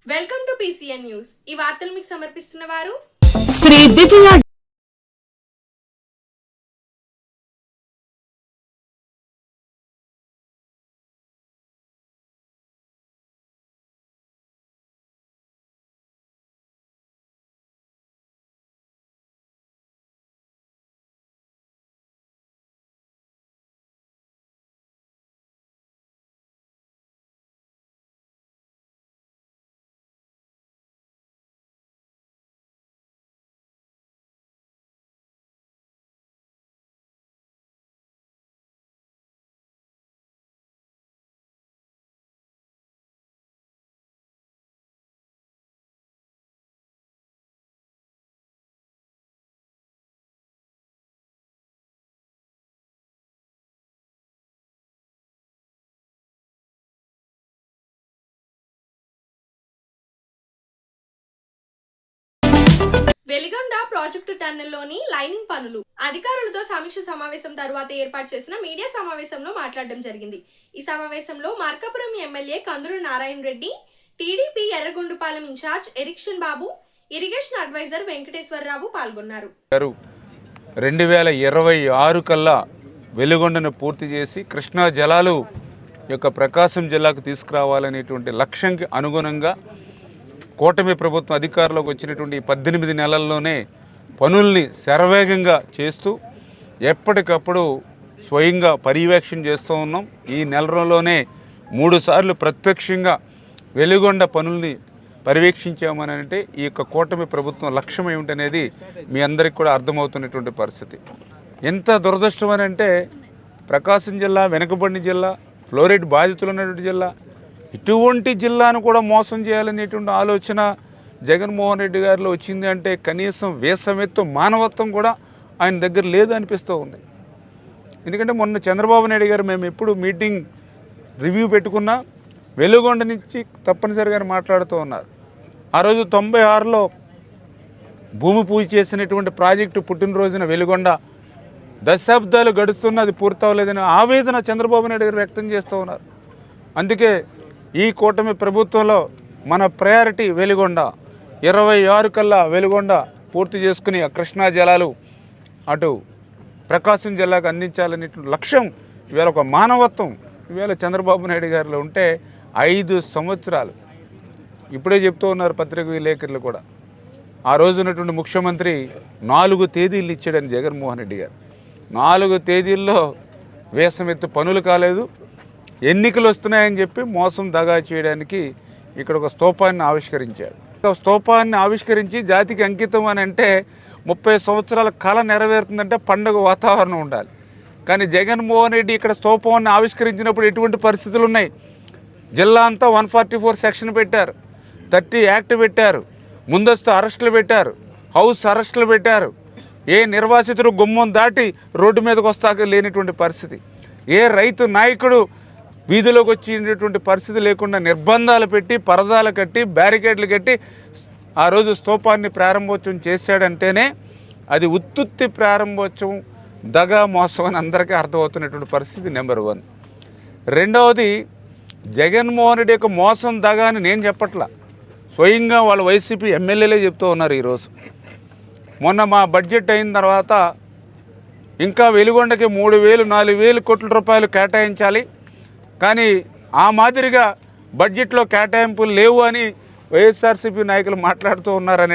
Welcome to PCN news. ఈ వార్తలు మీకు సమర్పిస్తున్న వారు శ్రీ విజయ వెలిగొండ ప్రాజెక్టు టన్నెల్లోని లైనింగ్ పనులు అధికారులతో సమీక్ష సమావేశం తర్వాత ఏర్పాటు చేసిన మీడియా సమావేశంలో మాట్లాడడం జరిగింది. ఈ సమావేశంలో Markapuram MLA Kandula Narayana Reddy, TDP Yerragondapalem incharge Erikshan Babu, irrigation advisor Venkateswararao పాల్గొన్నారు. 2026 కల్లా వెలుగొండను పూర్తి చేసి కృష్ణా జలాలు యొక్క ప్రకాశం జిల్లాకు తీసుకురావాలనేటువంటి లక్ష్యంకి అనుగుణంగా కూటమి ప్రభుత్వం అధికారంలోకి వచ్చినటువంటి 18 నెలల్లోనే పనుల్ని శరవేగంగా చేస్తూ ఎప్పటికప్పుడు స్వయంగా పర్యవేక్షణ చేస్తూ ఉన్నాం. ఈ నెల రోజుల్లోనే 3 సార్లు ప్రత్యక్షంగా వెలుగొండ పనుల్ని పర్యవేక్షించామని అంటే ఈ యొక్క కూటమి ప్రభుత్వం లక్ష్యం ఏమిటనేది మీ అందరికీ కూడా అర్థమవుతున్నటువంటి పరిస్థితి. ఎంత దురదృష్టం అని అంటే ప్రకాశం జిల్లా వెనుకబడిన జిల్లా, ఫ్లోరైడ్ బాధితులు ఉన్నటువంటి జిల్లా, ఇటువంటి జిల్లాను కూడా మోసం చేయాలనేటువంటి ఆలోచన జగన్మోహన్ రెడ్డి గారిలో వచ్చింది అంటే కనీసం వేసమెత్తు మానవత్వం కూడా ఆయన దగ్గర లేదు అనిపిస్తూ ఉంది. ఎందుకంటే మొన్న చంద్రబాబు నాయుడు గారు మేము ఎప్పుడు మీటింగ్ రివ్యూ పెట్టుకున్నా వెలుగొండ నుంచి తప్పనిసరిగా మాట్లాడుతూ ఉన్నారు. ఆ రోజు 96లో భూమి పూజ చేసినటువంటి ప్రాజెక్టు పుట్టినరోజున వెలుగొండ దశాబ్దాలు గడుస్తున్న అది పూర్తవలేదని ఆవేదన చంద్రబాబు నాయుడు గారు వ్యక్తం చేస్తూ ఉన్నారు. అందుకే ఈ కూటమి ప్రభుత్వంలో మన ప్రయారిటీ వెలుగొండ. 26 కల్లా వెలుగొండ పూర్తి చేసుకుని ఆ కృష్ణా జలాలు అటు ప్రకాశం జిల్లాకు అందించాలనే లక్ష్యం ఇవాళ ఒక మానవత్వం ఇవాళ చంద్రబాబు నాయుడు గారిలో ఉంటే 5 సంవత్సరాలు ఇప్పుడే చెప్తూ ఉన్నారు పత్రిక విలేకరులు కూడా. ఆ రోజు ఉన్నటువంటి ముఖ్యమంత్రి 4 తేదీలు ఇచ్చాడని జగన్మోహన్ రెడ్డి గారు. 4 తేదీల్లో వేసమెత్తు పనులు కాలేదు. ఎన్నికలు వస్తున్నాయని చెప్పి మోసం దగా చేయడానికి ఇక్కడ ఒక స్తూపాన్ని ఆవిష్కరించాడు. స్తూపాన్ని ఆవిష్కరించి జాతికి అంకితం అని అంటే 30 సంవత్సరాల కళ నెరవేరుతుందంటే పండుగ వాతావరణం ఉండాలి. కానీ జగన్మోహన్ రెడ్డి ఇక్కడ స్తూపాన్ని ఆవిష్కరించినప్పుడు ఎటువంటి పరిస్థితులు ఉన్నాయి? జిల్లా అంతా 144 సెక్షన్ పెట్టారు, 30 యాక్ట్ పెట్టారు, ముందస్తు అరెస్టులు పెట్టారు, హౌస్ అరెస్టులు పెట్టారు. ఏ నిర్వాసితుడు గుమ్మం దాటి రోడ్డు మీదకి వస్తాక లేనిటువంటి పరిస్థితి. ఏ రైతు నాయకుడు వీధిలోకి వచ్చేటువంటి పరిస్థితి లేకుండా నిర్బంధాలు పెట్టి, పరదాలు కట్టి, బ్యారికేడ్లు కట్టి ఆ రోజు స్తూపాన్ని ప్రారంభోత్సవం చేశాడంటేనే అది ఉత్తుత్తి ప్రారంభోత్సవం, దగా మోసం అని అందరికీ అర్థమవుతున్నటువంటి పరిస్థితి నెంబర్ 1. రెండవది జగన్మోహన్ రెడ్డి యొక్క మోసం దగా అని నేను చెప్పట్లా, స్వయంగా వాళ్ళ వైసీపీ ఎమ్మెల్యేలే చెప్తూ ఉన్నారు. ఈరోజు మొన్న మా బడ్జెట్ అయిన తర్వాత ఇంకా వెలుగొండకి 3,000, 4,000 కోట్ల రూపాయలు కేటాయించాలి, కానీ ఆ మాదిరిగా బడ్జెట్లో కేటాయింపులు లేవు అని వైఎస్ఆర్సీపీ నాయకులు మాట్లాడుతూ ఉన్నారని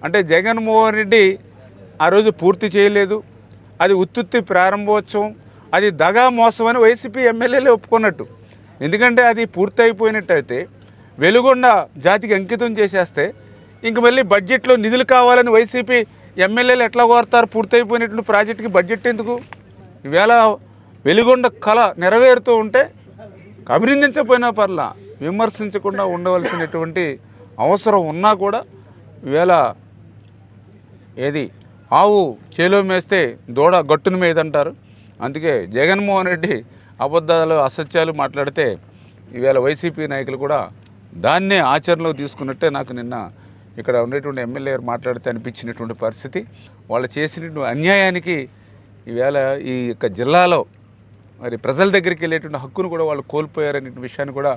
అంటే జగన్మోహన్ రెడ్డి ఆ రోజు పూర్తి చేయలేదు, అది ఉత్తుత్తి ప్రారంభోత్సవం, అది దగా మోసం అని వైసీపీ ఎమ్మెల్యేలే ఒప్పుకున్నట్టు. ఎందుకంటే అది పూర్తి అయిపోయినట్టయితే వెలుగొండ జాతికి అంకితం చేసేస్తే ఇంక మళ్ళీ బడ్జెట్లో నిధులు కావాలని వైసీపీ ఎమ్మెల్యేలు ఎట్లా కోరుతారు? పూర్తయిపోయినటువంటి ప్రాజెక్టుకి బడ్జెట్ ఎందుకు? ఈవేళ వెలుగొండ కళ నెరవేరుతూ ఉంటే అభినందించకపోయినా పర్లా, విమర్శించకుండా ఉండవలసినటువంటి అవసరం ఉన్నా కూడా ఈవేళ ఏది ఆవు చేలో మేస్తే దూడ గట్టును మేదంటారు. అందుకే జగన్మోహన్ రెడ్డి అబద్ధాలు, అసత్యాలు మాట్లాడితే ఈవేళ వైసీపీ నాయకులు కూడా దాన్నే ఆచరణలోకి తీసుకున్నట్టే నాకు నిన్న ఇక్కడ ఉండేటువంటి ఎమ్మెల్యే మాట్లాడితే అనిపించినటువంటి పరిస్థితి. వాళ్ళు చేసినటువంటి అన్యాయానికి ఈవేళ ఈ యొక్క జిల్లాలో మరి ప్రజల దగ్గరికి వెళ్ళేటువంటి హక్కును కూడా వాళ్ళు కోల్పోయారనే విషయాన్ని కూడా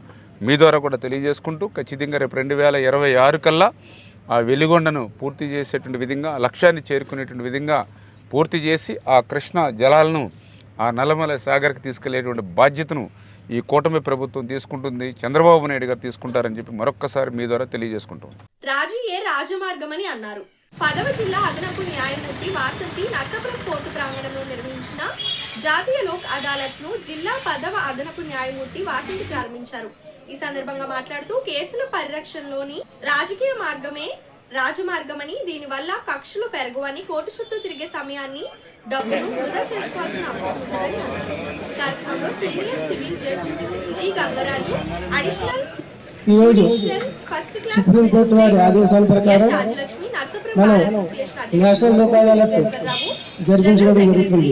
మీ ద్వారా కూడా తెలియజేసుకుంటూ ఖచ్చితంగా రేపు 2026 కల్లా ఆ వెలిగొండను పూర్తి చేసేటువంటి విధంగా లక్ష్యాన్ని చేరుకునేటువంటి విధంగా పూర్తి చేసి ఆ కృష్ణ జలాలను ఆ నల్లమల సాగర్కి తీసుకెళ్లేటువంటి బాధ్యతను ఈ కూటమి ప్రభుత్వం తీసుకుంటుంది, చంద్రబాబు నాయుడు గారు తీసుకుంటారని చెప్పి మరొక్కసారి మీ ద్వారా తెలియజేసుకుంటాం. రాజీయే రాజమార్గమని అన్నారు. 10వ జిల్లా అదనపు న్యాయమూర్తి వాసంతి నర్సాపురం కోర్టు ప్రాంగణంలో నిర్వహించిన జాతీయ లోక్ అదాలత్ను జిల్లా 10వ అదనపు న్యాయమూర్తి వాసంతి ప్రారంభించారు. ఈ సందర్భంగా మాట్లాడుతూ కేసుల పరిరక్షణలోని రాజకీయ మార్గమే రాజమార్గమని, దీనివల్ల కక్షలు పెరగవని, కోర్టు చుట్టూ తిరిగే సమయాన్ని డబ్బును వృధా చేసుకోవాల్సిన అవసరం ఉంటుందని అన్నారు. కార్యక్రమంలో senior civil judge G Gangaraju, additional judicial first class supreme court వారి ఆదేశాల ప్రకారం రాజలక్ష్మి, నర్సాపురం మనం bar association national Lok Adalat జరిపించడం జరుగుతుంది.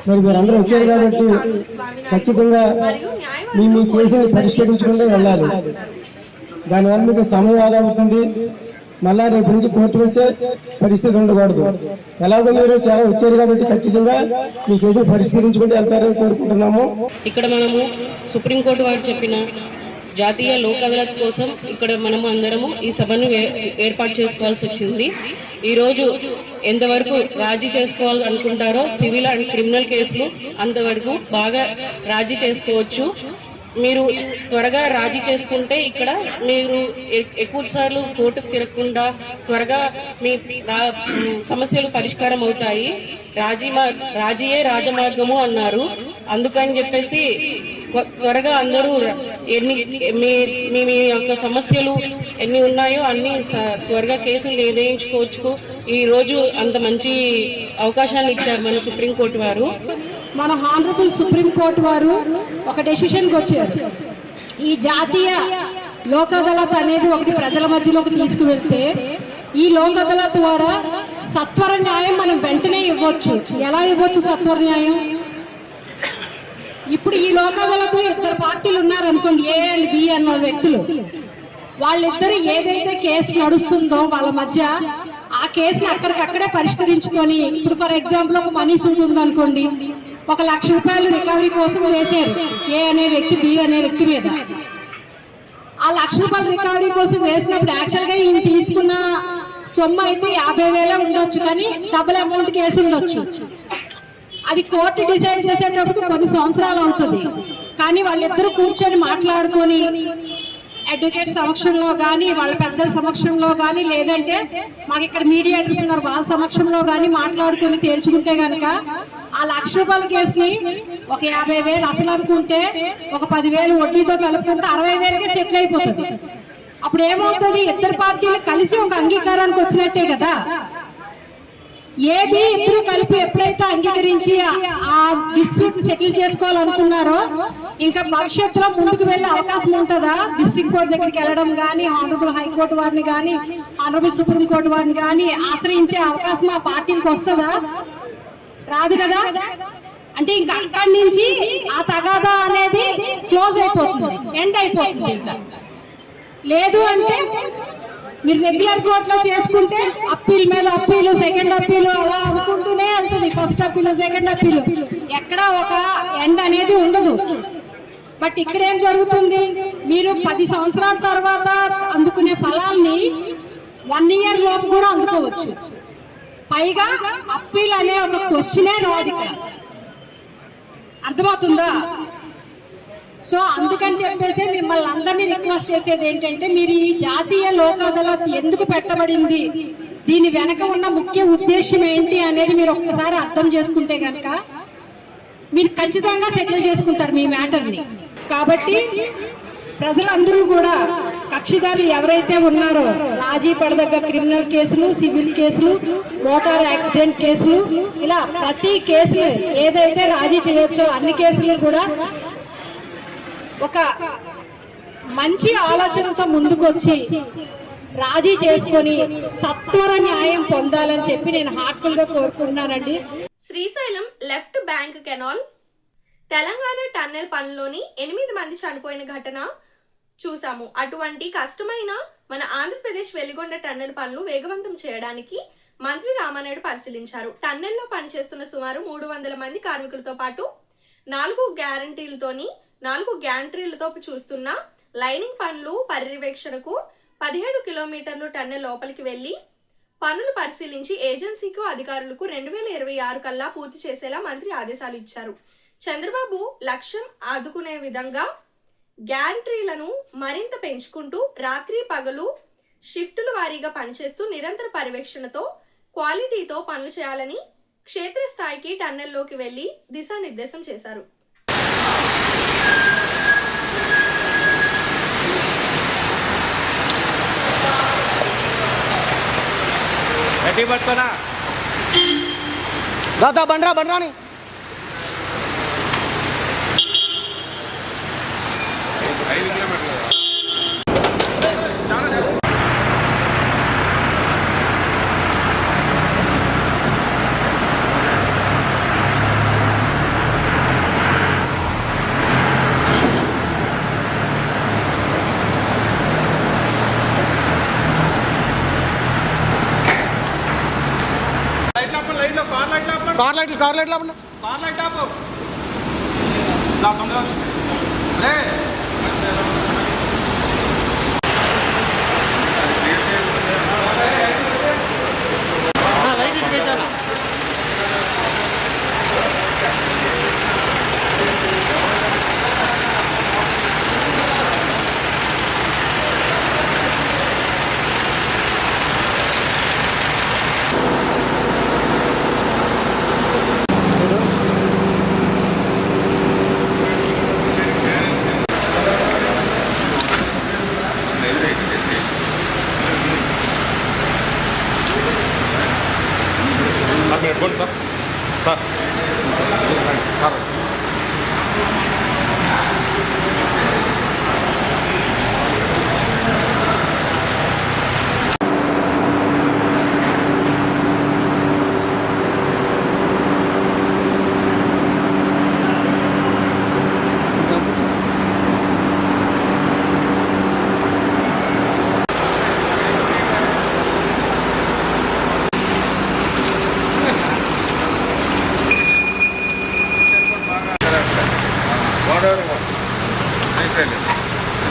మరి మీరందరూ వచ్చారు కాబట్టి ఖచ్చితంగా మీ కేసుని పరిష్కరించుకుంటూ వెళ్ళాలి. దానివల్ల మీకు సమయం ఆదా అవుతుంది. మళ్ళా రేపు నుంచి కోర్టు వచ్చే పరిస్థితి ఉండకూడదు. ఎలాగో మీరు చాలా వచ్చారు కాబట్టి ఖచ్చితంగా మీ కేసులు పరిష్కరించుకుంటూ వెళ్తారని కోరుకుంటున్నాము. ఇక్కడ మనము సుప్రీంకోర్టు వారు చెప్పిన జాతీయ లోక్ అదాలత్ కోసం ఇక్కడ మనము అందరము ఈ సభను ఏర్పాటు చేసుకోవాల్సి వచ్చింది. ఈరోజు ఎంతవరకు రాజీ చేసుకోవాలి అనుకుంటారో సివిల్ అండ్ క్రిమినల్ కేసులు అంతవరకు బాగా రాజీ చేసుకోవచ్చు. మీరు త్వరగా రాజీ చేసుకుంటే ఇక్కడ మీరు ఎక్కువ సార్లు కోర్టుకు తిరగకుండా త్వరగా మీ సమస్యలు పరిష్కారం అవుతాయి. రాజీయే రాజమార్గము అన్నారు. అందుకని చెప్పేసి త్వరగా అందరూ మీ యొక్క సమస్యలు ఎన్ని ఉన్నాయో అన్ని త్వరగా కేసులు నిర్ణయించుకోవచ్చు. ఈరోజు అంత మంచి అవకాశాన్ని ఇచ్చారు మన సుప్రీంకోర్టు వారు. మన హానరబుల్ సుప్రీంకోర్టు వారు ఒక డెసిషన్కి వచ్చారు. ఈ జాతీయ లోక్ అదాలత్ అనేది ఒకటి ప్రజల మధ్యలోకి తీసుకువెళ్తే ఈ లోక్ అదాలత్ ద్వారా సత్వర న్యాయం మనం వెంటనే ఇవ్వచ్చు. ఎలా ఇవ్వచ్చు సత్వర న్యాయం? ఇప్పుడు ఈ లోక్ అదాలత్ 2 పార్టీలు ఉన్నారనుకోండి, ఏ అండ్ బి అన్న వ్యక్తులు. వాళ్ళిద్దరు ఏదైతే కేసు నడుస్తుందో వాళ్ళ మధ్య ఆ కేసుని అక్కడికక్కడే పరిష్కరించుకొని, ఇప్పుడు ఫర్ ఎగ్జాంపుల్ ఒక మనీ సూట్ ఉందనుకోండి, 1 లక్ష రూపాయలు రికవరీ కోసం వేశారు ఏ అనే వ్యక్తి బి అనే వ్యక్తి మీద. ఆ 1 లక్ష రూపాయలు రికవరీ కోసం వేసినప్పుడు యాక్చువల్గా ఈయన తీసుకున్న సొమ్ము అయితే 50,000 ఉండొచ్చు, కానీ డబుల్ అమౌంట్ కేసు ఉండొచ్చు. అది కోర్టు డిసైడ్ చేసేటప్పుడు కొన్ని సంవత్సరాలు అవుతుంది. కానీ వాళ్ళిద్దరూ కూర్చొని మాట్లాడుకొని అడ్వకేట్ సమక్షంలో కానీ, వాళ్ళ పెద్దల సమక్షంలో కానీ, లేదంటే మాకు ఇక్కడ మీడియేటర్స్ ఉన్నారు వాళ్ళ సమక్షంలో కానీ మాట్లాడుకొని తేల్చుకుంటే కనుక ఆ 1 లక్ష రూపాయల కేసుని ఒక 50,000 అసలు అనుకుంటే ఒక 10,000 వడ్డీతో కలుపుకుంటే 60,000కే సెటిల్ అయిపోతుంది. అప్పుడు ఏమవుతుంది? 2 పార్టీలు కలిసి ఒక అంగీకారానికి వచ్చినట్టే కదా. ఏబి ఇద్దరు కలిపి ఎప్పుడైతే అంగీకరించి ఆ డిస్ప్యూట్ సెటిల్ చేసుకోవాలనుకున్నారో ఇంకా భవిష్యత్తులో ముందుకు వెళ్ళే అవకాశం ఉంటుందా? డిస్ట్రిక్ట్ కోర్టు దగ్గరికి వెళ్ళడం కానీ, ఆనరబుల్ హైకోర్టు వారిని కానీ, ఆనరబుల్ సుప్రీంకోర్టు వారిని కానీ ఆశ్రయించే అవకాశం ఆ పార్టీలకు వస్తుందా? రాదు కదా. అంటే ఇంకా అక్కడి నుంచి ఆ తగాదా అనేది క్లోజ్ అయిపోతుంది, ఎండ్ అయిపోతుంది. లేదు అంటే మీరు రెగ్యులర్ కోర్టులో చేసుకుంటే అప్పీల్ మీద అప్పీలు, సెకండ్ అప్పీలు అలా అనుకుంటూనే వెళ్తుంది. ఫస్ట్ అప్పీలు, సెకండ్ అప్పీలు, ఎక్కడ ఒక ఎండ్ అనేది ఉండదు. బట్ ఇక్కడ ఏం జరుగుతుంది? మీరు 10 సంవత్సరాల తర్వాత అందుకునే ఫలాల్ని 1 ఇయర్ లోపు కూడా అందుకోవచ్చు. పైగా అప్పీల్ అనే ఒక క్వశ్చనే రాదు ఇక్కడ. అర్థమవుతుందా? సో అందుకని చెప్పేసి మిమ్మల్ని అందరినీ రిక్వెస్ట్ చేసేది ఏంటంటే, మీరు ఈ జాతీయ లోక్ అదాలత్ ఎందుకు పెట్టబడింది, దీని వెనక ఉన్న ముఖ్య ఉద్దేశం ఏంటి అనేది మీరు ఒక్కసారి అర్థం చేసుకుంటే కనుక మీరు ఖచ్చితంగా సెటిల్ చేసుకుంటారు మీ మ్యాటర్ని. కాబట్టి ప్రజలందరూ కూడా కక్షిదారులు ఎవరైతే ఉన్నారో రాజీ పడదగ్గ క్రిమినల్ కేసులు, సివిల్ కేసులు, మోటార్ యాక్సిడెంట్ కేసులు, ఇలా ప్రతి కేసులు ఏదైతే రాజీ చేయొచ్చో అన్ని కేసులు కూడా ఒక మంచి ఆలోచనతో ముందుకొచ్చి రాజీ చేసుకొని సత్వర న్యాయం పొందాలని చెప్పి నేను హార్ట్ఫుల్ గా కోరుకుంటున్నానండి. Srisailam left bank canal Telangana tunnel పనులోని 8 మంది చనిపోయిన ఘటన చూసాము. అటువంటి కష్టమైన మన ఆంధ్రప్రదేశ్ వెలిగొండ టన్నెల్ పనులు వేగవంతం చేయడానికి మంత్రి రామానాయుడు పరిశీలించారు. టన్నెల్లో పనిచేస్తున్న సుమారు 300 మంది కార్మికులతో పాటు 4 గ్యారంటీలతో చూస్తున్న లైనింగ్ పనులు పర్యవేక్షణకు 17 కిలోమీటర్లు టన్నెల్ లోపలికి వెళ్లి పనులు పరిశీలించి ఏజెన్సీకు అధికారులకు 2026 కల్లా పూర్తి చేసేలా మంత్రి ఆదేశాలు ఇచ్చారు. చంద్రబాబు లక్ష్యం ఆదుకునే విధంగా గ్యాంట్రీలను మరింత పెంచుకుంటూ రాత్రి పగలు షిఫ్టుల వారీగా పనిచేస్తూ నిరంతర పర్యవేక్షణతో క్వాలిటీతో పనులు చేయాలని క్షేత్రస్థాయికి టన్నెల్లోకి వెళ్లి దిశానిర్దేశం చేశారు. దాదా బండ్రా బండ్రాని కార్ లైట్లు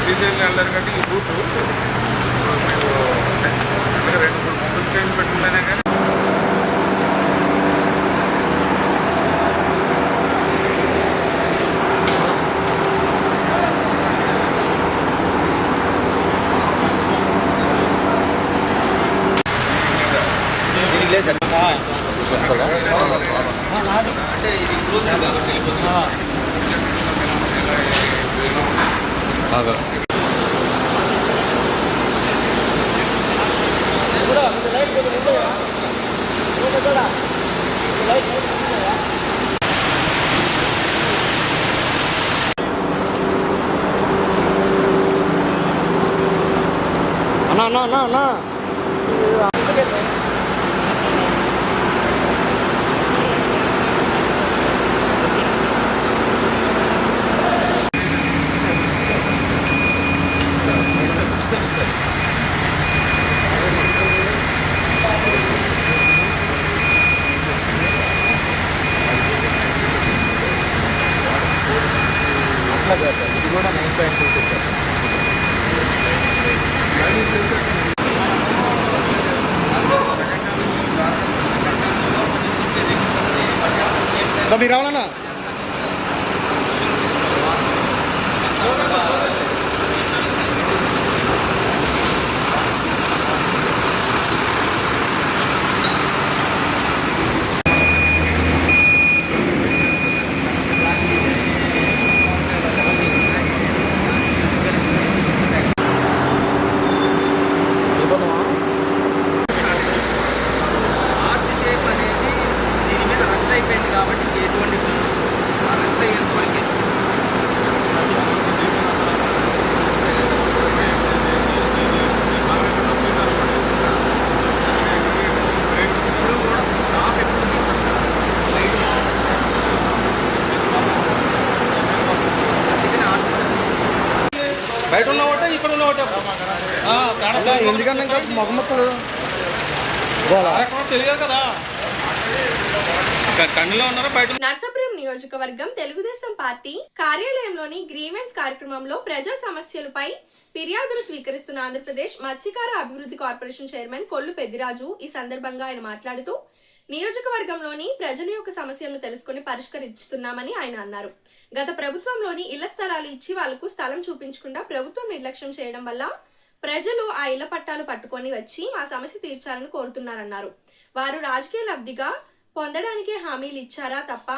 శ్రీశైలం వెళ్ళారు కాబట్టి ఈ రూటు మీరు 2-3 ట్రైన్లు పెట్టుకున్నానే కానీ అన్నా ఇది కూడా 9.2. మీరు రావాలన్నా బయట ఉన్న ఒకటే ఇక్కడ ఉన్న ఒకటే ఎందుకన్నా ఇంకా మొగమొక్కలు తెలియదు కదా. కండలో ఉన్నారా బయట? నర్సాపురం నియోజకవర్గం తెలుగుదేశం పార్టీ కార్యాలయంలోని గ్రీవెన్స్ కార్యక్రమంలో ప్రజా సమస్యలపై ఫిర్యాదులు స్వీకరిస్తున్న ఆంధ్రప్రదేశ్ మత్స్యకార అభివృద్ధి కార్పొరేషన్ చైర్మన్ కొల్లు పెద్దిరాజు ఈ సందర్భంగా ఆయన మాట్లాడుతూ నియోజకవర్గంలోని ప్రజల యొక్క సమస్యలను తెలుసుకుని పరిష్కరిస్తున్నామని ఆయన అన్నారు. గత ప్రభుత్వంలోని ఇళ్ల స్థలాలు ఇచ్చి వాళ్లకు స్థలం చూపించకుండా ప్రభుత్వం నిర్లక్ష్యం చేయడం వల్ల ప్రజలు ఆ ఇళ్ల పట్టాలు పట్టుకొని వచ్చి మా సమస్య తీర్చాలని కోరుతున్నారన్నారు. వారు రాజకీయ లబ్ధిగా పొందడానికే హామీలు ఇచ్చారా తప్ప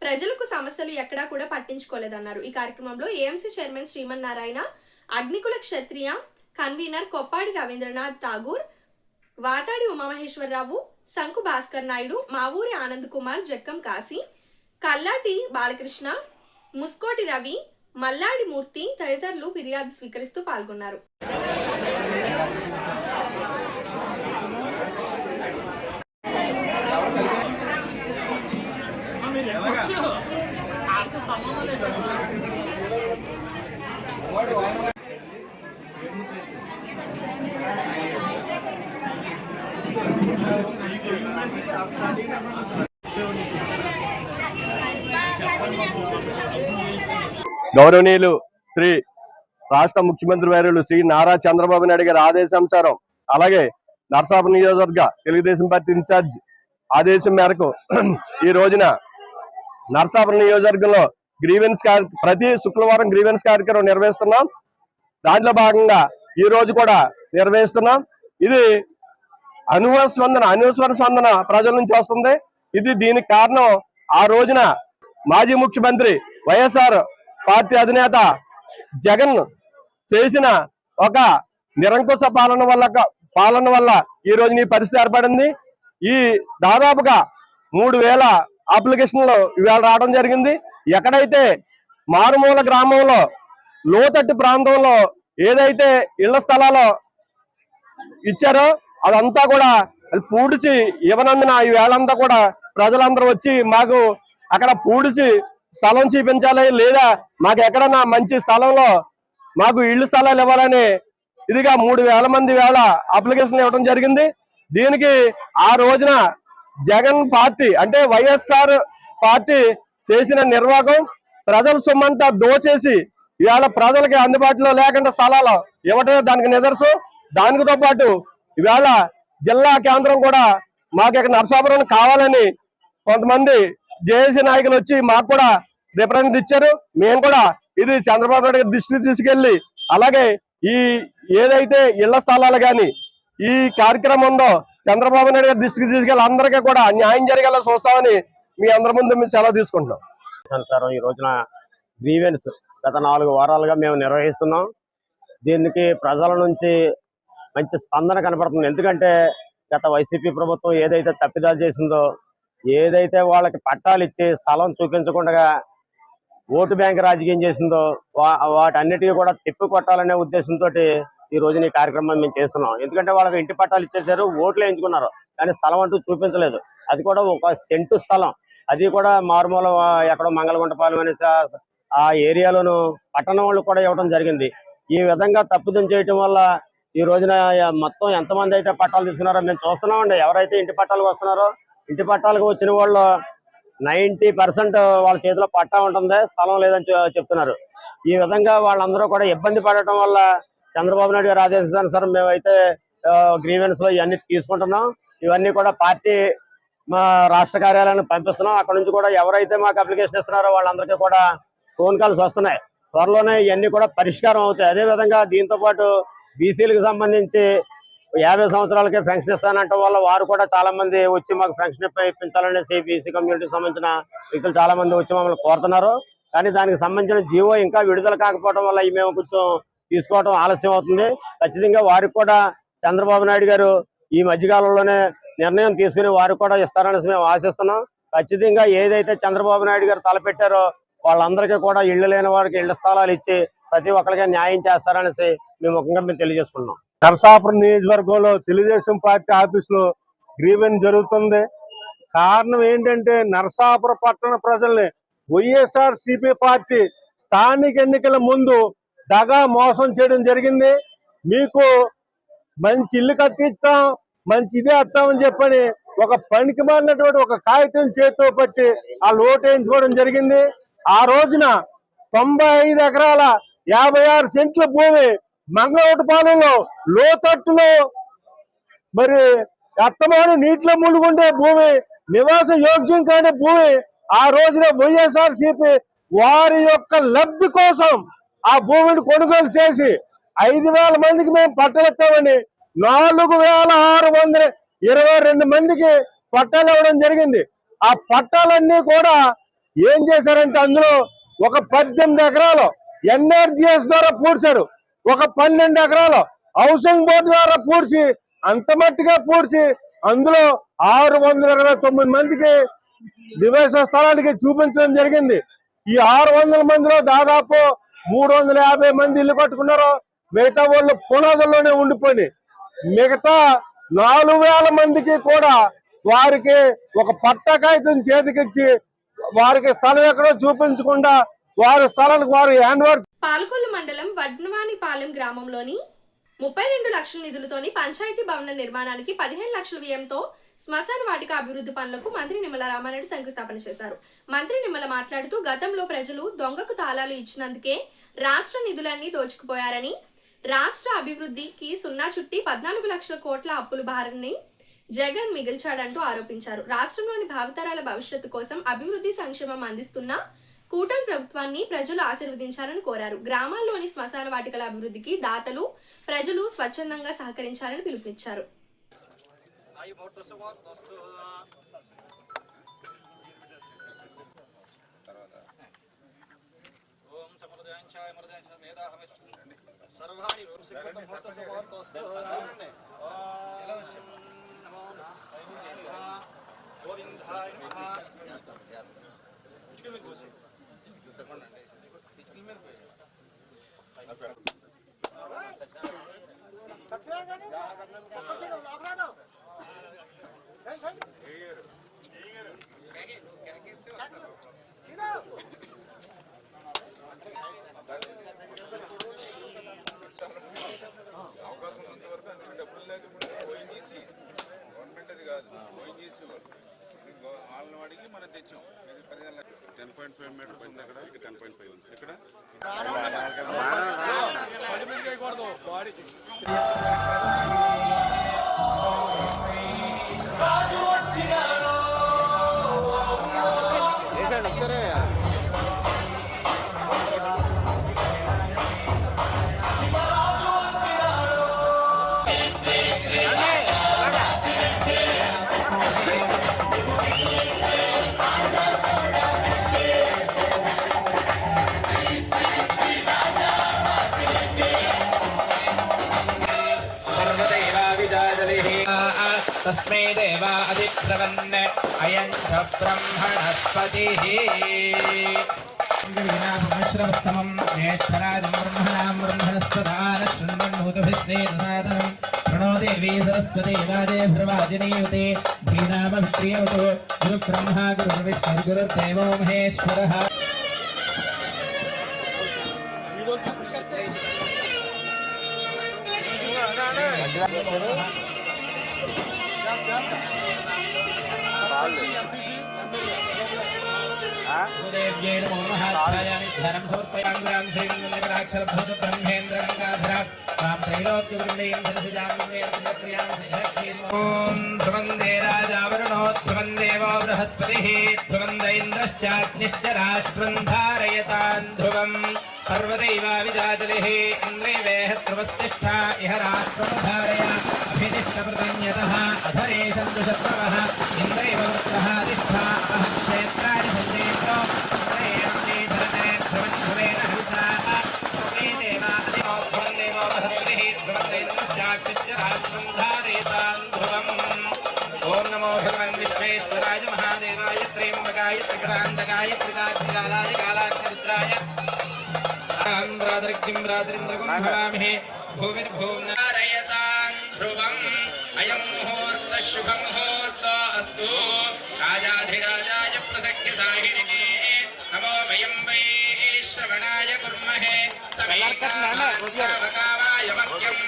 ప్రజలకు సమస్యలు ఎక్కడా కూడా పట్టించుకోలేదన్నారు. ఈ కార్యక్రమంలో ఏఎంసీ చైర్మన్ శ్రీమన్నారాయణ, అగ్నికుల క్షత్రియ కన్వీనర్ కొప్పాడి రవీంద్రనాథ్ ఠాగూర్, వాతాడి ఉమామహేశ్వరరావు, శంకు భాస్కర్ నాయుడు, మావూరి ఆనంద్ కుమార్, జక్కం కాశీ, కల్లాటి బాలకృష్ణ, ముస్కోటి రవి, మల్లాడి మూర్తి తదితరులు ఫిర్యాదు స్వీకరిస్తూ పాల్గొన్నారు. గౌరవనీయులు శ్రీ రాష్ట్ర ముఖ్యమంత్రి వర్యులు శ్రీ నారా చంద్రబాబు నాయుడు గారి ఆదేశానుసారం, అలాగే నర్సాపురం నియోజకవర్గ తెలుగుదేశం పార్టీ ఇన్ఛార్జ్ ఆదేశం మేరకు ఈ రోజున నర్సాపురం నియోజకవర్గంలో గ్రీవెన్స్ ప్రతి శుక్రవారం గ్రీవెన్స్ కార్యక్రమం నిర్వహిస్తున్నాం. దాంట్లో భాగంగా ఈ రోజు కూడా నిర్వహిస్తున్నాం. ఇది అనుస్వర స్పందన ప్రజల నుంచి వస్తుంది. దీనికి కారణం ఆ రోజున మాజీ ముఖ్యమంత్రి వైఎస్ఆర్ పార్టీ అధినేత జగన్ చేసిన ఒక నిరంకుశ పాలన వల్ల ఈ రోజు ఈ పరిస్థితి ఏర్పడింది. ఈ దాదాపుగా 3000 అప్లికేషన్లు ఇవాళ రావడం జరిగింది. ఎక్కడైతే మారుమూల గ్రామంలో లోతట్టు ప్రాంతంలో ఏదైతే ఇళ్ల స్థలాలు ఇచ్చారో అదంతా కూడా అది పూడ్చి ఇవ్వనందున ఈ వేళంతా కూడా ప్రజలందరూ వచ్చి మాకు అక్కడ పూడ్చి స్థలం చూపించాలి, లేదా మాకు ఎక్కడన్నా మంచి స్థలంలో మాకు ఇళ్ల స్థలాలు ఇవ్వాలని ఇదిగా 3000 మంది అప్లికేషన్ ఇవ్వడం జరిగింది. దీనికి ఆ రోజున జగన్ పార్టీ అంటే వైఎస్ఆర్ పార్టీ చేసిన నిర్వాహకం ప్రజల సొమ్మంతా దోచేసి ఇవాళ ప్రజలకి అందుబాటులో లేకుండా స్థలాలు ఇవ్వటమే దానికి నిదర్శనం. దానితో పాటు ఇవాళ జిల్లా కేంద్రం కూడా మాకు ఇక్కడ నర్సాపురం కావాలని కొంతమంది జేఏసీ నాయకులు వచ్చి మాకు కూడా రిప్రజెంట్ ఇచ్చారు. మేము కూడా ఇది చంద్రబాబు నాయుడు గారి దృష్టికి తీసుకెళ్లి, అలాగే ఈ ఏదైతే ఇళ్ల స్థలాలు కానీ ఈ కార్యక్రమం ఉందో చంద్రబాబు నాయుడు గారి దృష్టికి తీసుకెళ్లి అందరికీ కూడా న్యాయం జరిగేలా చూస్తామని మీ అందరి ముందు మేము సెలవు తీసుకుంటున్నాం. సార్, ఈ రోజున గ్రీవెన్స్ గత 4 వారాలుగా మేము నిర్వహిస్తున్నాం. దీనికి ప్రజల నుంచి మంచి స్పందన కనపడుతుంది. ఎందుకంటే గత వైసీపీ ప్రభుత్వం ఏదైతే తప్పిదాలు చేసిందో, ఏదైతే వాళ్ళకి పట్టాలు ఇచ్చి స్థలం చూపించకుండా ఓటు బ్యాంక్ రాజకీయం చేసిందో వాటన్నిటికీ కూడా తిప్పి కొట్టాలనే ఉద్దేశంతో ఈ రోజున ఈ కార్యక్రమం మేము చేస్తున్నాం. ఎందుకంటే వాళ్ళకి ఇంటి పట్టాలు ఇచ్చేసారు, ఓట్లు వేయించుకున్నారు, కానీ స్థలం అంటూ చూపించలేదు. అది కూడా 1 సెంటు స్థలం, అది కూడా మారుమూల ఎక్కడో మంగళగుంటపాలెం అనే ఆ ఏరియాలోను పట్టణం వాళ్ళు కూడా ఇవ్వడం జరిగింది. ఈ విధంగా తప్పుదం చేయటం వల్ల ఈ రోజున మొత్తం ఎంతమంది అయితే పట్టాలు తీసుకున్నారో మేము చూస్తున్నామండి. ఎవరైతే ఇంటి పట్టాలకు వస్తున్నారో ఇంటి పట్టాలకు వచ్చిన వాళ్ళు 90% వాళ్ళ చేతిలో పట్టా ఉంటుంది, స్థలం లేదని చెప్తున్నారు. ఈ విధంగా వాళ్ళందరూ కూడా ఇబ్బంది పడటం వల్ల చంద్రబాబు నాయుడు గారు ఆదేశానుసారం మేమైతే గ్రీవెన్స్ లో ఇవన్నీ తీసుకుంటున్నాం. ఇవన్నీ కూడా పార్టీ మా రాష్ట్ర కార్యాలయాన్ని పంపిస్తున్నాం. అక్కడ నుంచి కూడా ఎవరైతే మాకు అప్లికేషన్ ఇస్తున్నారో వాళ్ళందరికీ కూడా ఫోన్ కాల్స్ వస్తున్నాయి. త్వరలోనే ఇవన్నీ కూడా పరిష్కారం అవుతాయి. అదే విధంగా దీంతో పాటు బీసీలకు సంబంధించి 50 సంవత్సరాలకే పెన్షన్ ఇస్తానంటం వల్ల వారు కూడా చాలా మంది వచ్చి మాకు పెన్షన్ ఇప్పించాలనేసి బీసీ కమ్యూనిటీకి సంబంధించిన వ్యక్తులు చాలా మంది వచ్చి మమ్మల్ని కోరుతున్నారు. కానీ దానికి సంబంధించిన జీవో ఇంకా విడుదల కాకపోవడం వల్ల మేము కొంచెం తీసుకోవడం ఆలస్యం అవుతుంది. ఖచ్చితంగా వారికి కూడా చంద్రబాబు నాయుడు గారు ఈ మధ్యకాలంలోనే నిర్ణయం తీసుకుని వారు కూడా ఇస్తారనేసి మేము ఆశిస్తున్నాం. ఖచ్చితంగా ఏదైతే చంద్రబాబు నాయుడు గారు తలపెట్టారో వాళ్ళందరికీ కూడా ఇళ్లు లేని వారికి ఇళ్ల స్థలాలు ఇచ్చి ప్రతి ఒక్కరికి న్యాయం చేస్తారనేసి మేము ముఖ్యంగా మేము తెలియజేసుకున్నాం. నరసాపురం నియోజకవర్గంలో తెలుగుదేశం పార్టీ ఆఫీసులో గ్రీవెన్స్ జరుగుతుంది. కారణం ఏంటంటే నరసాపురం పట్టణ ప్రజల్ని వైఎస్ఆర్సీపీ పార్టీ స్థానిక ఎన్నికల ముందు దగా మోసం చేయడం జరిగింది. మీకు మంచి ఇల్లు కట్టిస్తాం, మంచి ఇదే వస్తామని చెప్పని ఒక పనికి మాలినటువంటి ఒక కాగితం చేతితో పట్టి ఆ లోటు వేయించుకోవడం జరిగింది. ఆ రోజున 95 ఎకరాల 56 సెంట్ల భూమి మంగళవటపాలెంలో లోతట్టులో మరి అత్తమాను నీటిలో మునుగుండే భూమి, నివాస యోగ్యం కాని భూమి ఆ రోజున వైఎస్ఆర్సీపీ వారి యొక్క లబ్ధి కోసం ఆ భూమిని కొనుగోలు చేసి 5,000 మందికి మేము పట్టాలిస్తామని 4,622 మందికి పట్టాలు ఇవ్వడం జరిగింది. ఆ పట్టాలన్నీ కూడా ఏం చేశారంటే అందులో ఒక 18 ఎకరాలు ఎన్ఆర్జీఎస్ ద్వారా పూడ్చాడు, ఒక 12 ఎకరాలు హౌసింగ్ బోర్డు ద్వారా పూడ్చి అంత మట్టిగా పూడ్చి అందులో 629 మందికి నివాస స్థలానికి చూపించడం జరిగింది. ఈ 600 మందిలో దాదాపు 350 మంది ఇల్లు కట్టుకున్నారు. మిగతా వాళ్ళు పునాదుల్లోనే ఉండిపోయి మిగతా 4,000 మందికి కూడా వారికి ఒక పట్టా కాగితం చేతికిచ్చి వారికి స్థలం ఎక్కడో చూపించకుండా వారి స్థలానికి వారు హ్యాండ్ ఓవర్. పాలకొల్లు మండలం వడ్నవానిపాలెం గ్రామంలోని 32 లక్షల నిధులతోని పంచాయతీ భవన నిర్మాణానికి 15 లక్షల వ్యయంతో శ్మశాన వాటిక అభివృద్ధి పనులకు మంత్రి నిమ్మల రామానాయుడు శంకుస్థాపన చేశారు. మంత్రి నిమ్మల మాట్లాడుతూ గతంలో ప్రజలు దొంగకు తాళాలు ఇచ్చినందుకే రాష్ట్ర నిధులన్నీ దోచుకుపోయారని, రాష్ట్ర అభివృద్ధికి సున్నా చుట్టి 14 లక్షల కోట్ల అప్పుల భారాన్ని జగన్ మిగిల్చాడంటూ ఆరోపించారు. రాష్ట్రంలోని భావితరాల భవిష్యత్తు కోసం అభివృద్ధి సంక్షేమం అందిస్తున్న కూటమి ప్రభుత్వాన్ని ప్రజలు ఆశీర్వదించాలని కోరారు. గ్రామాల్లోని శ్మశాన వాటికల అభివృద్ధికి దాతలు, ప్రజలు స్వచ్ఛందంగా సహకరించాలని పిలుపునిచ్చారు. అవకాశం ఉన్నంతవరకు అంటే డబ్బులు లేకపోతే ఓఎన్జీసీ గవర్నమెంట్ అది కాదు, ఓఎన్జీసీ వాళ్ళని అడిగి మనం తెచ్చాం. ఇది 10.5 మీటర్స్ ఉంది అక్కడ, 10.5 ఉంది ఇక్కడ. तस्मै देवा अधिप्रवन् अयं च ब्रह्मणस्पतिः विनामश्रवस्तमं ज्येष्ठराजं ब्रह्मणां ब्रह्मणस्पदान शृण्वन्नोतभिस्सेदसादनं प्रणो देवी सरस्वती वाजे भ्रवाजिनीयुते धीनामभिप्रियवतो गुरुब्रह्मा गुरुर्विष्णुर्गुरुर्देवो महेश्वरः. देव्यै नमो महात्मायामि धनं समर्पयामि श्रीमन्दिराक्षरभूत ब्रह्मेन्द्र गंगाधर मां त्रैलोक्यवृण्डीं सरसिजां क्रियां ॐ ध्रुवन्दे राजावरुणो ध्रुवन् देवो बृहस्पतिः ध्रुवन्द इन्द्रश्चाग्निश्च राष्ट्रं धारयतान् ध्रुवम् पर्वदैवाविजाजलिः इन्द्रैवेह ध्रुवस्तिष्ठा इह राष्ट्रं धारय अभिनिष्टप्रतन्यतः अधरेशं दुशत्रवः इन्द्रैव वृत्रः तिष्ठा अपः क्षेत्राणि सञ्चेतो इन्द्रैरम्ये धरते ध्रुवन् ध्रुवेण हंसाः ध्रुवन् देवो बृहस्पतिः ध्रुवन्द इन्द्रश्चाग्निश्च राष्ट्रं धारयतान् ध्रुवम्. ॐ नमो भगवन् विश्वेश्वराय महादेवाय त्र्यम्बकाय त्रिक्रान्तकाय त्रिकालाय कालाग्निरुद्राय भ्रातृक्तिं भ्रातरीन्द्रगुं भवामहे भूमिर्भूम्नारयतान् ध्रुवम्. अयं मुहूर्तः शुभमुहूर्तो अस्तु. राजाधिराजाय प्रसक्य साहिनिके नमो वयं वै श्रवणाय कुर्महे समेकामाय मह्यम्.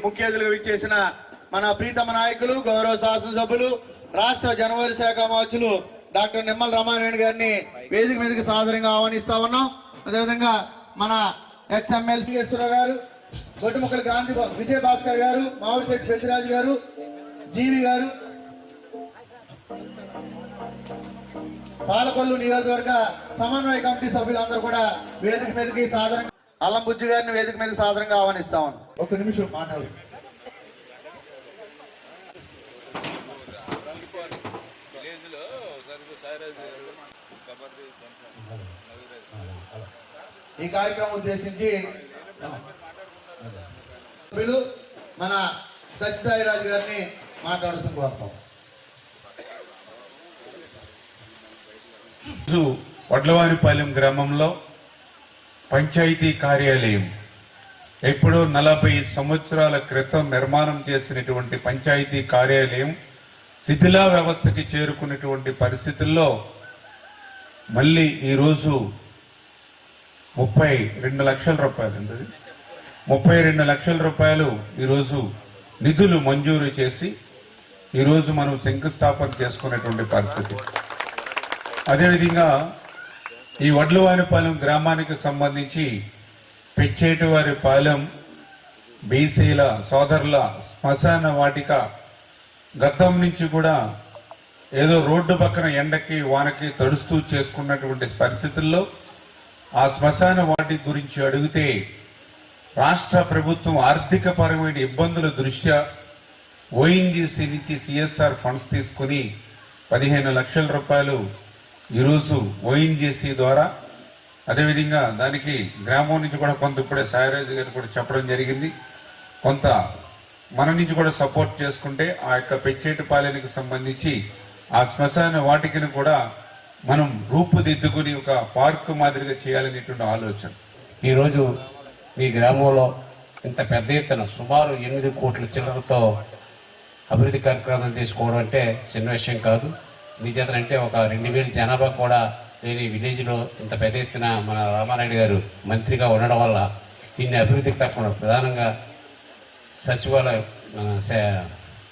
ముఖ్య అతిథులుగా విచ్చేసిన మన ప్రీతమ నాయకులు గౌరవ శాసనసభ్యులు రాష్ట్ర జనవరి శాఖ మార్చులు డాక్టర్ నిమ్మల రామానాయుడు గారిని వేదిక మీదకి సాదరంగా ఆహ్వానిస్తా ఉన్నాం. అదేవిధంగా మన ఎక్స్ఎమ్మెల్సీ గారు, గొడ్డుముక్కల గాంధీ విజయ భాస్కర్ గారు, మామిడిశెట్టి పెద్దిరాజు గారు, జీవి గారు, పాలకొల్లు నియోజకవర్గ సమన్వయ కమిటీ సభ్యులందరూ కూడా వేదిక మీదకి సాదరంగా, అల్లం బుజ్జి గారిని వేదిక మీద సాదరంగా ఆహ్వానిస్తా ఉన్నాం. ఒక నిమిషం మాట్లాడు. ఈ కార్యక్రమం ఉద్దేశించి మన సత్యసాయిరాజు గారిని మాట్లాడుతూ కోరుతాం. వడ్లవానిపాలెం గ్రామంలో పంచాయతీ కార్యాలయం ఎప్పుడో 40 సంవత్సరాల క్రితం నిర్మాణం చేసినటువంటి పంచాయతీ కార్యాలయం శిథిలా వ్యవస్థకి చేరుకున్నటువంటి పరిస్థితుల్లో మళ్ళీ ఈరోజు 32 లక్షల రూపాయలు 32 లక్షల రూపాయలు ఈరోజు నిధులు మంజూరు చేసి ఈరోజు మనం శంకుస్థాపన చేసుకునేటువంటి పరిస్థితి. అదేవిధంగా ఈ వడ్లవానిపాలెం గ్రామానికి సంబంధించి పెచ్చేటివారిపాలెం బీసీల సోదరుల శ్మశాన వాటిక గతం నుంచి కూడా ఏదో రోడ్డు పక్కన ఎండకి వానకి తడుస్తూ చేసుకున్నటువంటి పరిస్థితుల్లో ఆ శ్మశాన వాటిక గురించి అడిగితే రాష్ట్ర ప్రభుత్వం ఆర్థిక పరమైన ఇబ్బందుల దృష్ట్యా ఓఎన్జీసీ నుంచి సిఎస్ఆర్ ఫండ్స్ తీసుకుని 15 లక్షల రూపాయలు ఈరోజు ఓఎన్జీసీ ద్వారా, అదేవిధంగా దానికి గ్రామం నుంచి కూడా కొంత ఇప్పుడే సాయిరాజు గారు కూడా చెప్పడం జరిగింది, కొంత మన నుంచి కూడా సపోర్ట్ చేసుకుంటే ఆ యొక్క పెచ్చేటిపాలెనికి సంబంధించి ఆ శ్మశాన వాటికను కూడా మనం రూపుదిద్దుకుని ఒక పార్కు మాదిరిగా చేయాలనేటువంటి ఆలోచన. ఈరోజు ఈ గ్రామంలో ఇంత పెద్ద ఎత్తున సుమారు 8 కోట్ల చిల్లరతో అభివృద్ధి కార్యక్రమాలు తీసుకోవడం అంటే చిన్న విషయం కాదు. నిజంటే ఒక 2000 జనాభా కూడా లేని విలేజ్లో ఇంత పెద్ద ఎత్తున మన రామానాయుడు గారు మంత్రిగా ఉండడం వల్ల ఇన్ని అభివృద్ధి కార్యక్రమాలు, ప్రధానంగా సచివాలయం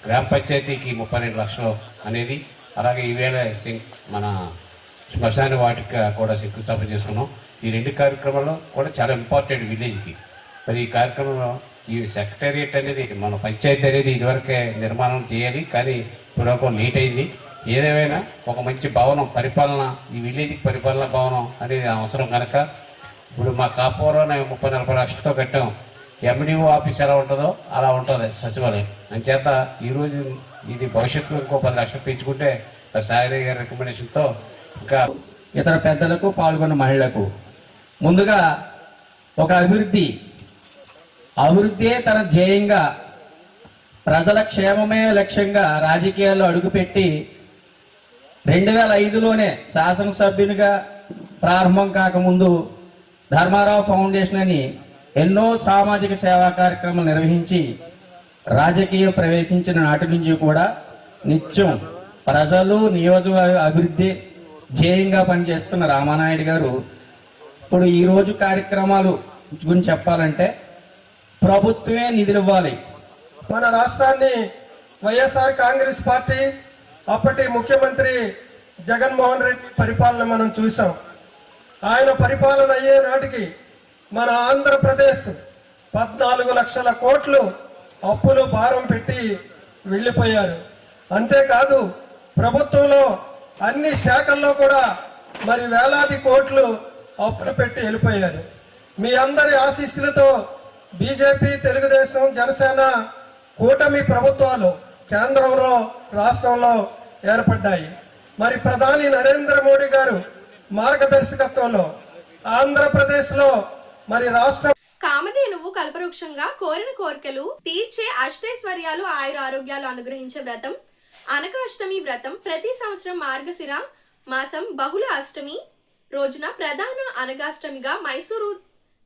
గ్రామ పంచాయతీకి 32 లక్షలు అనేది, అలాగే ఈవేళ మన శ్మశాన వాటిక కూడా శంకుస్థాపన చేసుకున్నాం. ఈ 2 కార్యక్రమాలు కూడా చాలా ఇంపార్టెంట్ విలేజ్కి. మరి ఈ కార్యక్రమంలో ఈ సెక్రటేరియట్ అనేది మన పంచాయతీ అనేది ఇదివరకే నిర్మాణం చేయాలి, కానీ ఇప్పుడు లేట్ అయింది. ఏదేమైనా ఒక మంచి భవనం పరిపాలన, ఈ విలేజ్కి పరిపాలన భవనం అనేది అవసరం కనుక ఇప్పుడు మా కాపురం 30-40 లక్షలతో కట్టాం. ఎండిఓ ఆఫీస్ ఎలా ఉంటుందో అలా ఉంటుంది సచివాలయం. అంచేత ఈరోజు ఇది భవిష్యత్తులో ఇంకో 10 లక్షలు పెంచుకుంటే సాయి గారి రికమెండేషన్తో ఇంకా ఇతర పెద్దలకు పాల్గొన్న మహిళలకు ముందుగా ఒక అభివృద్ధియే తన ధ్యేయంగా, ప్రజల క్షేమమే లక్ష్యంగా రాజకీయాల్లో అడుగుపెట్టి 2005లోనే శాసనసభ్యునిగా ప్రారంభం కాకముందు ధర్మారావు ఫౌండేషన్ అని ఎన్నో సామాజిక సేవా కార్యక్రమాలు నిర్వహించి రాజకీయం ప్రవేశించిన నాటి నుంచి కూడా నిత్యం ప్రజలు నియోజకవర్గ అభివృద్ధి ధ్యేయంగా పనిచేస్తున్న రామానాయుడు గారు ఇప్పుడు ఈరోజు కార్యక్రమాలు గురించి చెప్పాలంటే ప్రభుత్వమే నిధులు ఇవ్వాలి. మన రాష్ట్రాన్ని వైఎస్ఆర్ కాంగ్రెస్ పార్టీ అప్పటి ముఖ్యమంత్రి జగన్మోహన్ రెడ్డి పరిపాలన మనం చూసాం. ఆయన పరిపాలన అయ్యే నాటికి మన ఆంధ్రప్రదేశ్ 14 లక్షల కోట్లు అప్పులు భారం పెట్టి వెళ్ళిపోయారు. అంతేకాదు ప్రభుత్వంలో అన్ని శాఖల్లో కూడా మరి వేలాది కోట్లు అప్పులు పెట్టి వెళ్ళిపోయారు. మీ అందరి ఆశీస్సులతో బీజేపీ, తెలుగుదేశం, జనసేన కూటమి ప్రభుత్వాలు కేంద్రంలో రాష్ట్రంలో ఏర్పడ్డాయి. మరి ప్రధాని నరేంద్ర మోడీ గారు మార్గదర్శకత్వంలో ఆంధ్రప్రదేశ్లో మరి రాష్ట్రం కామధేనువు కల్పవృక్షంగా కోరిన కోరికలు తీర్చే అష్టైశ్వర్యాలు, ఆయుర ఆరోగ్యాలు అనుగ్రహించే వ్రతం అనకాష్టమి వ్రతం ప్రతి సంవత్సరం మార్గశిర మాసం బహుళ అష్టమి రోజున ప్రధాన అనగాష్టమిగా మైసూరు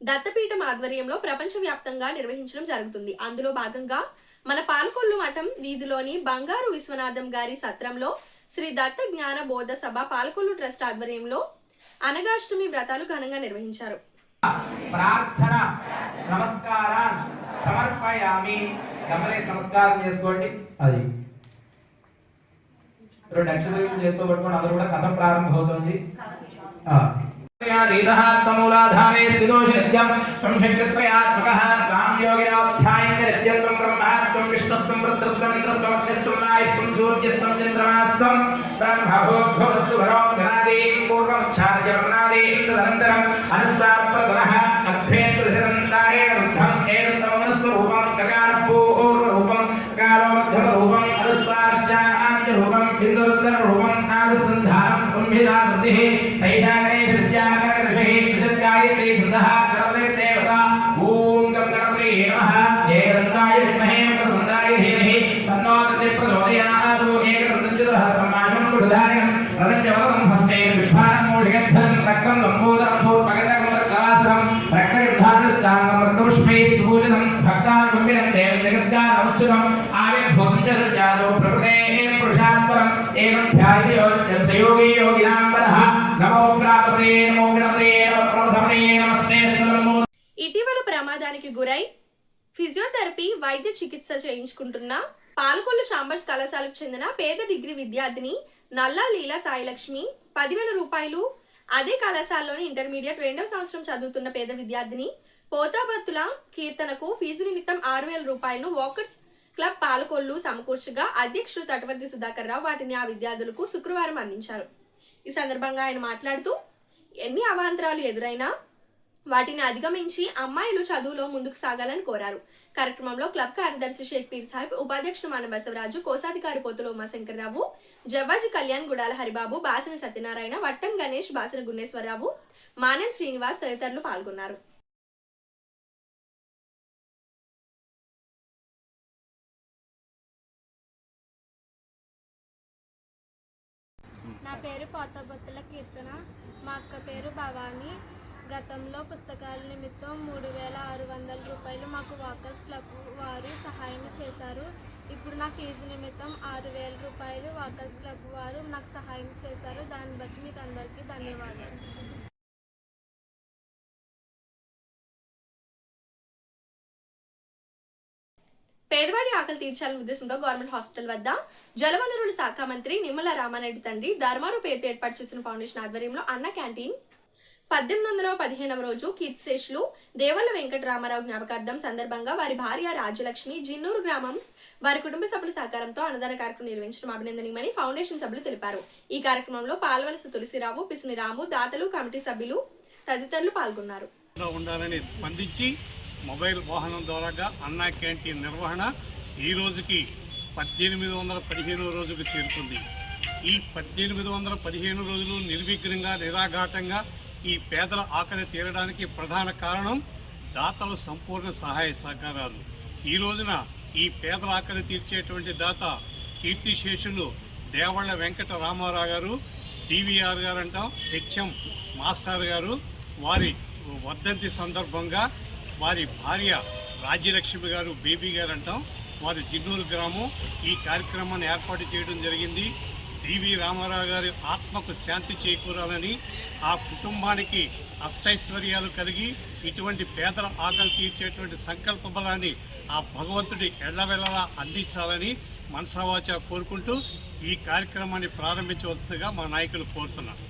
దత్తపీఠం ఆధ్వర్యంలో ప్రపంచవ్యాప్తంగా నిర్వహించడం జరుగుతుంది. అందులో భాగంగా మన పాలకొల్లు మఠం వీధిలోని బంగారు విశ్వనాథం గారి సత్రంలో శ్రీ దత్త జ్ఞాన బోధ సభ పాలకొల్లు ట్రస్ట్ ఆధ్వర్యంలో అనగాష్టమి వ్రతాలు ఘనంగా నిర్వహించారు. ప్రార్థన నమస్కారాన్ సమర్పయామి. నెమ్మది నమస్కారం చేసుకోండి. అది 2 అక్షరాలు చేతితో పట్టుకొని అందరూ కూడా కథ ప్రారంభమవుతుంది. మూలాధారే స్థితోషి నిత్యం త్వం శక్తిత్రయాత్మకః త్వాం యోగినోధ్యాయం నిత్యం త్వం బ్రహ్మాత్మం విష్ణుస్త్వం రుద్రస్త్వం ఇంద్రస్త్వం అగ్నిస్త్వం నాయస్త్వం సూర్యస్త్వం చంద్రమాస్త్వం బ్రహ్మభోద్భవస్సు వరోగ్నాదీం పూర్వముచ్ఛార్య వర్ణాదీం తదనంతరం అనుస్వారప్రదనః అభ్యేంద్రశరంతారేణ రుద్ధం ఏకతమనస్వరూపం గకారపూర్వరూపం గకారోమధ్యమరూపం అనుస్వారశ్చాంత్యరూపం బిందురుద్దరూపం నాదసంధానం సంహితా వృద్ధిః సైషా గణేశ విద్యాగణేశః విశద్గాయత్రీ ఛందః గణపతిర్దేవతా ఓం గం గణపతే నమః ఏకదంతాయ విద్మహే వక్రతుండాయ ధీమహి తన్నో దంతి ప్రచోదయాత్ ఏకదంతం చతుర్హస్తం మాశం కుశధారిణం రదంచవరం హస్తే విష్వారం మోషిగద్ధం రక్తం లంబోదరం సూర్పగటకం రక్తవాసరం రక్తయుద్ధానుత్తాంగం రక్తపుష్పై సుపూజితం భక్తానుకుంభినం దేవం జగద్గానముచ్యుతం ఆవిర్భూతం జగజ్జాతో ప్రకృతే పురుషాత్పరం ఏవం ధ్యాయతి సయోగి యోగినాం వదః నమో ప్రాప్తే నమో గణపతే నమో ప్రమథమే నమస్తే నమో. ఇటీవల ప్రమాదానికి గురై ఫిజియోథెరపీ వైద్య చికిత్స చేయించుకుంటున్న పాలకొల్లు చాంబర్స్ కళాశాలకు చెందిన పేద డిగ్రీ విద్యార్థిని నల్లా లీలా సాయిలక్ష్మి 10,000 రూపాయలు, అదే కళాశాలలోని ఇంటర్మీడియట్ 2వ సంవత్సరం చదువుతున్న పేద విద్యార్థిని పోతాబత్తుల కీర్తనకు ఫీజు నిమిత్తం 6,000 రూపాయలను వాకర్స్ క్లబ్ పాలకొల్లు సమకూర్చగా అధ్యక్షుడు తటవర్తి సుధాకర్ రావు వాటిని ఆ విద్యార్థులకు శుక్రవారం అందించారు. ఈ సందర్భంగా ఆయన మాట్లాడుతూ ఎన్ని అవాంతరాలు ఎదురైనా వాటిని అధిగమించి అమ్మాయిలు చదువులో ముందుకు సాగాలని కోరారు. కార్యక్రమంలో క్లబ్ కార్యదర్శి షేక్ పీర్ సాహిబ్, ఉపాధ్యక్షుడు మాన బసవరాజు, కోశాధికారి పోతుల ఉమాశంకర్రావు, జవ్వాజి కళ్యాణ్, గుడాల హరిబాబు, బాసిన సత్యనారాయణ, వట్టం గణేష్, బాసిన గుణేశ్వరరావు, మానెం శ్రీనివాస్ తదితరులు పాల్గొన్నారు. నా పేరు పోతాబత్తుల కీర్తన. మా అక్క పేరు భవానీ. గతంలో పుస్తకాల నిమిత్తం 3,600 రూపాయలు మాకు వాకర్స్ క్లబ్ వారు సహాయం చేశారు. ఇప్పుడు నా ఫీజు నిమిత్తం 6,000 రూపాయలు వాకర్స్ క్లబ్ వారు నాకు సహాయం చేశారు. దాన్ని బట్టి మీకు అందరికీ ధన్యవాదాలు. పేదవాడి ఆకలి తీర్చాలనే ఉద్దేశంతో గవర్నమెంట్ హాస్పిటల్ వద్ద జలవనరుల శాఖ మంత్రి నిమ్మల రామారెడ్డి తండ్రి ధర్మారావు పేరుతో ఏర్పాటు చేసిన ఫౌండేషన్ ఆధ్వర్యంలో అన్న క్యాంటీన్ 1815వ రోజు కీర్తిశేషులు దేవల్ల వెంకటరామారావు జ్ఞాపకార్థం సందర్భంగా వారి భార్య రాజ్యలక్ష్మి జిన్నూరు గ్రామం వారి కుటుంబ సభ్యుల సహకారంతో అన్నదాన కార్యక్రమం నిర్వహించడం అభినందనీయమని ఫౌండేషన్ సభ్యులు తెలిపారు. ఈ కార్యక్రమంలో పాల్వలస తులసిరావు, పిసిని రాము, దాతలు, కమిటీ సభ్యులు తదితరులు పాల్గొన్నారు. ఉండాలని స్పందించి మొబైల్ వాహనం ద్వారా అన్నా క్యాంటీన్ నిర్వహణ ఈ రోజుకి 1815 రోజుకు చేరుకుంది. ఈ 1815 రోజులు నిర్విఘ్నంగా నిరాఘాటంగా ఈ పేదల ఆకలి తీరడానికి ప్రధాన కారణం దాతల సంపూర్ణ సహాయ సహకారాలు. ఈ రోజున ఈ పేదల ఆకలి తీర్చేటువంటి దాత కీర్తిశేషులు దేవళ్ళ వెంకట రామారావు గారు, టీవీఆర్ గారు అంటాం, హెచ్ఎం మాస్టర్ గారు, వారి వర్ధంతి సందర్భంగా వారి భార్య రాజ్యలక్ష్మి గారు, బేబీ గారు అంటాం, వారి జిన్నూరు గ్రామం ఈ కార్యక్రమాన్ని ఏర్పాటు చేయడం జరిగింది. టీవీ రామారావు గారి ఆత్మకు శాంతి చేకూరాలని, ఆ కుటుంబానికి అష్టైశ్వర్యాలు కలిగి ఇటువంటి పేదల ఆకలి తీర్చేటువంటి సంకల్ప బలాన్ని ఆ భగవంతుడి ఎల్లవెల్లలా అందించాలని మనసావాచ కోరుకుంటూ ఈ కార్యక్రమాన్ని ప్రారంభించవలసిందిగా మా నాయకులు కోరుతున్నారు.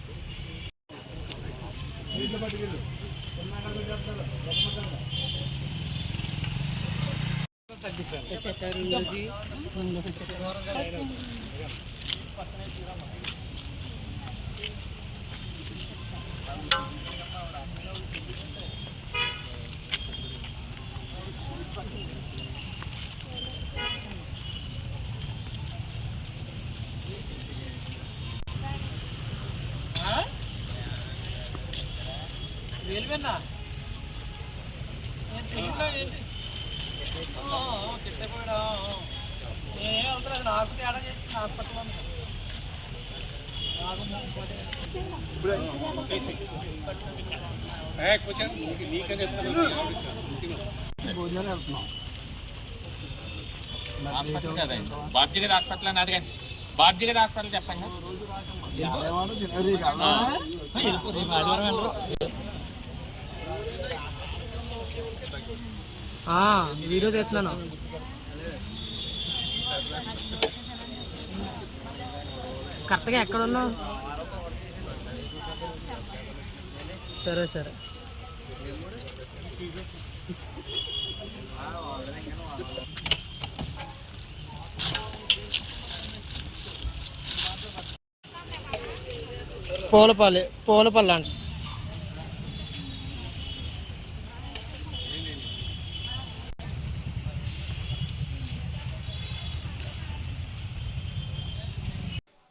బాబ్జీగర్ హాస్పిటల్ అని అడగండి. బాబ్జీగర్ హాస్పిటల్ చెప్పండి. వీడియో తెస్తున్నాను. కరెక్ట్గా ఎక్కడ ఉన్నావు? సరే సరే. పూలపల్లి అంట.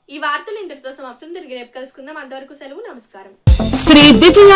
ఈ వార్తలు ఇంతటితో సమాప్తం. తిరిగి రేపు కలుసుకుందాం. అంతవరకు సెలవు. నమస్కారం. శ్రీ విజయ